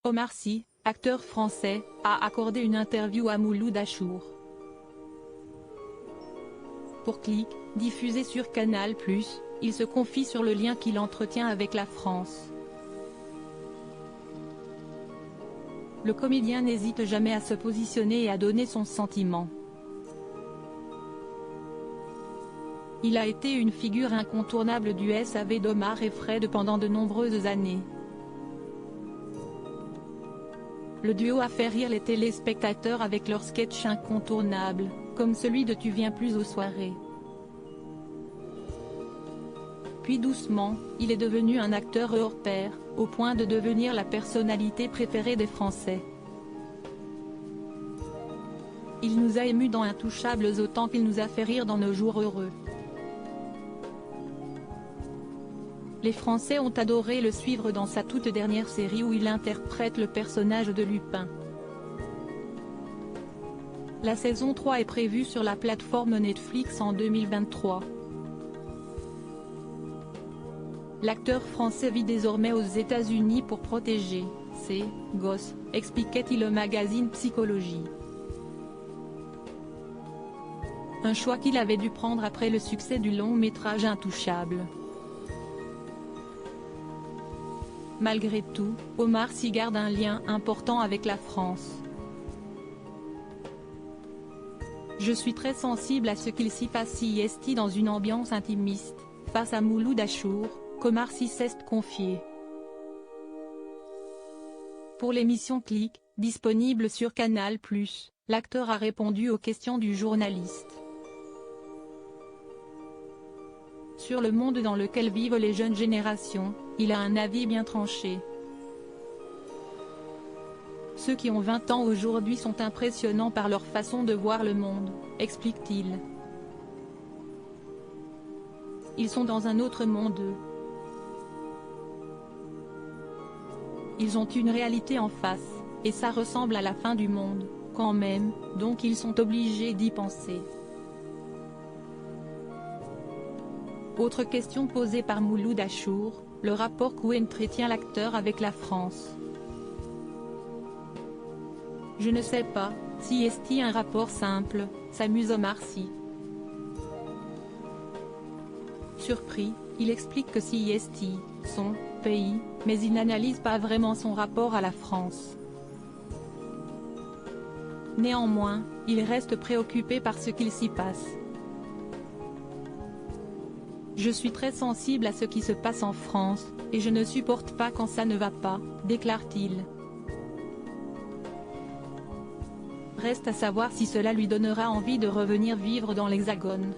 Omar Sy, acteur français, a accordé une interview à Mouloud Achour. Pour Click, diffusé sur Canal+, il se confie sur le lien qu'il entretient avec la France. Le comédien n'hésite jamais à se positionner et à donner son sentiment. Il a été une figure incontournable du SAV d'Omar et Fred pendant de nombreuses années. Le duo a fait rire les téléspectateurs avec leurs sketchs incontournables, comme celui de Tu viens plus aux soirées. Puis doucement, il est devenu un acteur hors pair, au point de devenir la personnalité préférée des Français. Il nous a émus dans Intouchables autant qu'il nous a fait rire dans Nos jours heureux. Les Français ont adoré le suivre dans sa toute dernière série où il interprète le personnage de Lupin. La saison 3 est prévue sur la plateforme Netflix en 2023. L'acteur français vit désormais aux États-Unis pour protéger ses gosses, expliquait-il au magazine Psychologie. Un choix qu'il avait dû prendre après le succès du long-métrage Intouchables. Malgré tout, Omar Sy garde un lien important avec la France. Je suis très sensible à ce qu'il s'y passe ici dans une ambiance intimiste, face à Mouloud Achour, qu'Omar Sy s'est confié. Pour l'émission Click, disponible sur Canal+, l'acteur a répondu aux questions du journaliste. Sur le monde dans lequel vivent les jeunes générations, il a un avis bien tranché. Ceux qui ont 20 ans aujourd'hui sont impressionnants par leur façon de voir le monde, explique-t-il. Ils sont dans un autre monde. Ils ont une réalité en face, et ça ressemble à la fin du monde, quand même, donc ils sont obligés d'y penser. Autre question posée par Mouloud Achour, le rapport qu'entretient l'acteur avec la France. Je ne sais pas, si est-il un rapport simple, s'amuse Omar Sy. Surpris, il explique que si est son pays, mais il n'analyse pas vraiment son rapport à la France. Néanmoins, il reste préoccupé par ce qu'il s'y passe. Je suis très sensible à ce qui se passe en France, et je ne supporte pas quand ça ne va pas, déclare-t-il. Reste à savoir si cela lui donnera envie de revenir vivre dans l'Hexagone.